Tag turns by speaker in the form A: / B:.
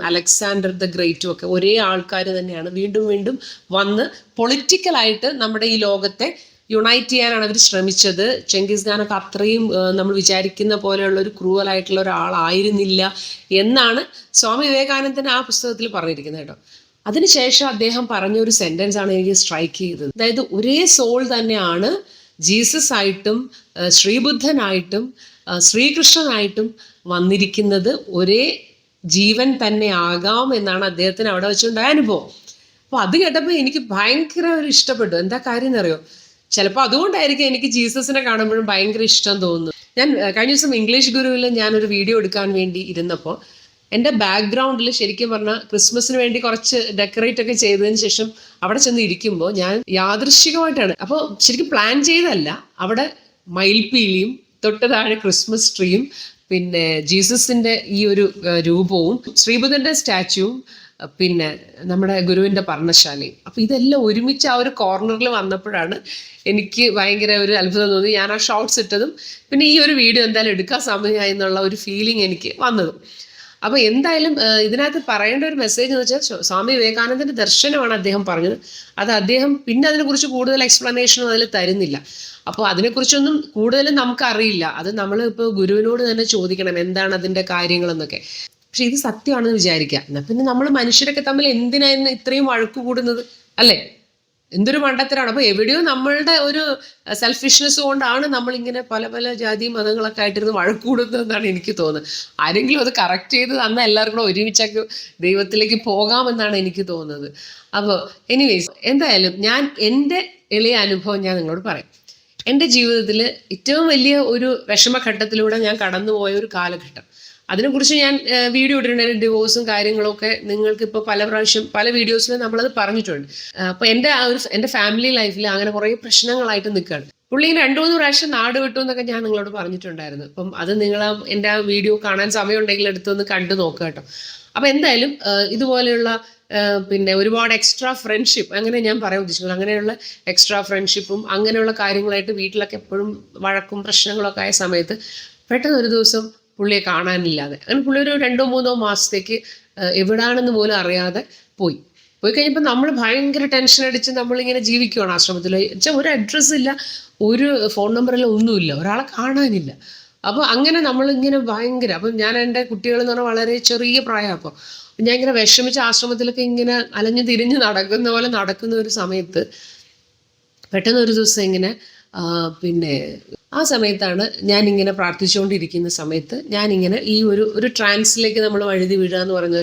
A: Alexander the ഗ്രേറ്റും ഒക്കെ ഒരേ ആൾക്കാർ തന്നെയാണ് വീണ്ടും വീണ്ടും വന്ന് പൊളിറ്റിക്കലായിട്ട് നമ്മുടെ ഈ ലോകത്തെ യുണൈറ്റ് ചെയ്യാനാണ് അവർ ശ്രമിച്ചത്. ചെങ്കിസ് ഖാനൊക്കെ അത്രയും നമ്മൾ വിചാരിക്കുന്ന പോലെയുള്ള ഒരു ക്രൂവലായിട്ടുള്ള ഒരാളായിരുന്നില്ല എന്നാണ് സ്വാമി വിവേകാനന്ദൻ ആ പുസ്തകത്തിൽ പറഞ്ഞിരിക്കുന്നത് കേട്ടോ. അതിനുശേഷം അദ്ദേഹം പറഞ്ഞ ഒരു സെന്റൻസ് ആണ് എനിക്ക് സ്ട്രൈക്ക് ചെയ്തത്. അതായത് ഒരേ സോൾ തന്നെയാണ് ജീസസ് ആയിട്ടും ശ്രീബുദ്ധനായിട്ടും ശ്രീകൃഷ്ണനായിട്ടും വന്നിരിക്കുന്നത്, ഒരേ ജീവൻ തന്നെ ആകാം എന്നാണ് അദ്ദേഹത്തിന് അവിടെ വെച്ചുണ്ടായ അനുഭവം. അപ്പോൾ അത് കേട്ടപ്പോൾ എനിക്ക് ഭയങ്കര ഒരു ഇഷ്ടപ്പെട്ടു. എന്താ കാര്യം എന്നറിയോ? ചിലപ്പോൾ അതുകൊണ്ടായിരിക്കും എനിക്ക് ജീസസിനെ കാണുമ്പോഴും ഭയങ്കര ഇഷ്ടം തോന്നുന്നു. ഞാൻ കഴിഞ്ഞ ദിവസം ഇംഗ്ലീഷ് ഗുരുവിൽ ഞാനൊരു വീഡിയോ എടുക്കാൻ വേണ്ടി ഇരുന്നപ്പോൾ എൻ്റെ ബാക്ക്ഗ്രൗണ്ടിൽ ശരിക്കും പറഞ്ഞാൽ ക്രിസ്മസിന് വേണ്ടി കുറച്ച് ഡെക്കറേറ്റ് ഒക്കെ ചെയ്തതിന് ശേഷം അവിടെ ചെന്ന് ഇരിക്കുമ്പോൾ ഞാൻ യാദൃശ്ചികമായിട്ടാണ്, അപ്പോൾ ശരിക്കും പ്ലാൻ ചെയ്തല്ല, അവിടെ മയിൽപ്പീലിയും തൊട്ട് താഴെ ക്രിസ്മസ് ട്രീയും പിന്നെ ജീസസിൻ്റെ ഈ ഒരു രൂപവും ശ്രീബുദ്ധൻ്റെ സ്റ്റാച്യുവും പിന്നെ നമ്മുടെ ഗുരുവിൻ്റെ പർണശാലയും, അപ്പോൾ ഇതെല്ലാം ഒരുമിച്ച് ആ ഒരു കോർണറിൽ വന്നപ്പോഴാണ് എനിക്ക് ഭയങ്കര ഒരു അത്ഭുതം തോന്നി. ഞാൻ ആ ഷോർട്സ് ഇട്ടതും പിന്നെ ഈ ഒരു വീഡിയോ എന്തായാലും എടുക്കാൻ സമയമായി എന്നുള്ള ഒരു ഫീലിംഗ് എനിക്ക് വന്നതും. അപ്പോൾ എന്തായാലും ഇതിനകത്ത് പറയേണ്ട ഒരു മെസ്സേജ് എന്ന് വെച്ചാൽ സ്വാമി വിവേകാനന്ദൻ്റെ ദർശനമാണ് അദ്ദേഹം പറഞ്ഞത്. അത് അദ്ദേഹം പിന്നെ അതിനെക്കുറിച്ച് കൂടുതൽ എക്സ്പ്ലനേഷനും അതിൽ തരുന്നില്ല. അപ്പോൾ അതിനെക്കുറിച്ചൊന്നും കൂടുതലും നമുക്കറിയില്ല. അത് നമ്മൾ ഇപ്പോൾ ഗുരുവിനോട് തന്നെ ചോദിക്കണം എന്താണ് അതിൻ്റെ കാര്യങ്ങളെന്നൊക്കെ. പക്ഷെ ഇത് സത്യമാണെന്ന് വിചാരിക്കുക. എന്നാൽ പിന്നെ നമ്മൾ മനുഷ്യരൊക്കെ തമ്മിൽ എന്തിനായിരുന്നു ഇത്രയും വഴക്ക് കൂടുന്നത്, അല്ലേ? എന്തൊരു മണ്ടത്തരാണ്. അപ്പോൾ എവിടെയോ നമ്മളുടെ ഒരു സെൽഫിഷ്നെസ് കൊണ്ടാണ് നമ്മളിങ്ങനെ പല പല ജാതി മതങ്ങളൊക്കെ ആയിട്ടിരുന്ന് വഴക്കൂടുന്നതെന്നാണ് എനിക്ക് തോന്നുന്നത്. ആരെങ്കിലും അത് കറക്റ്റ് ചെയ്ത് തന്നാൽ എല്ലാവർക്കും കൂടെ ഒരുമിച്ചൊക്കെ ദൈവത്തിലേക്ക് പോകാമെന്നാണ് എനിക്ക് തോന്നുന്നത്. അപ്പോൾ എനിവേസ് എന്തായാലും ഞാൻ എൻ്റെ എളിയ അനുഭവം ഞാൻ നിങ്ങളോട് പറയാം. എൻ്റെ ജീവിതത്തിൽ ഏറ്റവും വലിയ ഒരു വിഷമഘട്ടത്തിലൂടെ ഞാൻ കടന്നുപോയ ഒരു കാലഘട്ടം, അതിനെക്കുറിച്ച് ഞാൻ വീഡിയോ ഇട്ടിട്ടുണ്ട്. ഡിവോഴ്സും കാര്യങ്ങളൊക്കെ നിങ്ങൾക്കിപ്പോൾ പല പ്രാവശ്യം പല വീഡിയോസിലും നമ്മളത് പറഞ്ഞിട്ടുണ്ട്. അപ്പോൾ എൻ്റെ ഫാമിലി ലൈഫിൽ അങ്ങനെ കുറേ പ്രശ്നങ്ങളായിട്ട് നിൽക്കുകയാണ്. പുള്ളി 2-3 പ്രാവശ്യം നാട് വിട്ടു എന്നൊക്കെ ഞാൻ നിങ്ങളോട് പറഞ്ഞിട്ടുണ്ടായിരുന്നു. അപ്പം അത് നിങ്ങൾ എൻ്റെ ആ വീഡിയോ കാണാൻ സമയമുണ്ടെങ്കിൽ എടുത്തൊന്ന് കണ്ടു നോക്കുക കേട്ടോ. അപ്പോൾ എന്തായാലും ഇതുപോലെയുള്ള പിന്നെ ഒരുപാട് എക്സ്ട്രാ ഫ്രണ്ട്ഷിപ്പ്, അങ്ങനെ ഞാൻ പറയാൻ ഉദ്ദേശിക്കുന്നത്, അങ്ങനെയുള്ള എക്സ്ട്രാ ഫ്രണ്ട്ഷിപ്പും അങ്ങനെയുള്ള കാര്യങ്ങളായിട്ട് വീട്ടിലൊക്കെ എപ്പോഴും വഴക്കും പ്രശ്നങ്ങളൊക്കെ ആയ സമയത്ത് പെട്ടെന്ന് ഒരു ദിവസം പുള്ളിയെ കാണാനില്ലാതെ, അങ്ങനെ പുള്ളി ഒരു 2-3 മാസത്തേക്ക് എവിടാണെന്ന് പോലും അറിയാതെ പോയി കഴിഞ്ഞപ്പോൾ നമ്മൾ ഭയങ്കര ടെൻഷൻ അടിച്ച് നമ്മളിങ്ങനെ ജീവിക്കുകയാണ് ആശ്രമത്തിൽ. വെച്ചാൽ ഒരു അഡ്രസ്സ് ഇല്ല, ഒരു ഫോൺ നമ്പറില്ല, ഒന്നുമില്ല, ഒരാളെ കാണാനില്ല. അപ്പോൾ അങ്ങനെ നമ്മളിങ്ങനെ ഭയങ്കര, അപ്പം ഞാൻ എൻ്റെ കുട്ടികളെന്ന് പറഞ്ഞാൽ വളരെ ചെറിയ പ്രായം, അപ്പോൾ ഞാൻ ഇങ്ങനെ വിഷമിച്ച ആശ്രമത്തിലൊക്കെ ഇങ്ങനെ അലഞ്ഞു തിരിഞ്ഞ് നടക്കുന്ന പോലെ നടക്കുന്ന ഒരു സമയത്ത് പെട്ടെന്ന് ഒരു ദിവസം ഇങ്ങനെ പിന്നെ ആ സമയത്താണ് ഞാനിങ്ങനെ പ്രാർത്ഥിച്ചുകൊണ്ടിരിക്കുന്ന സമയത്ത് ഞാനിങ്ങനെ ഈ ഒരു ട്രാൻസിലേക്ക് നമ്മൾ വഴുതി വീഴുക എന്ന് പറഞ്ഞ പോലെ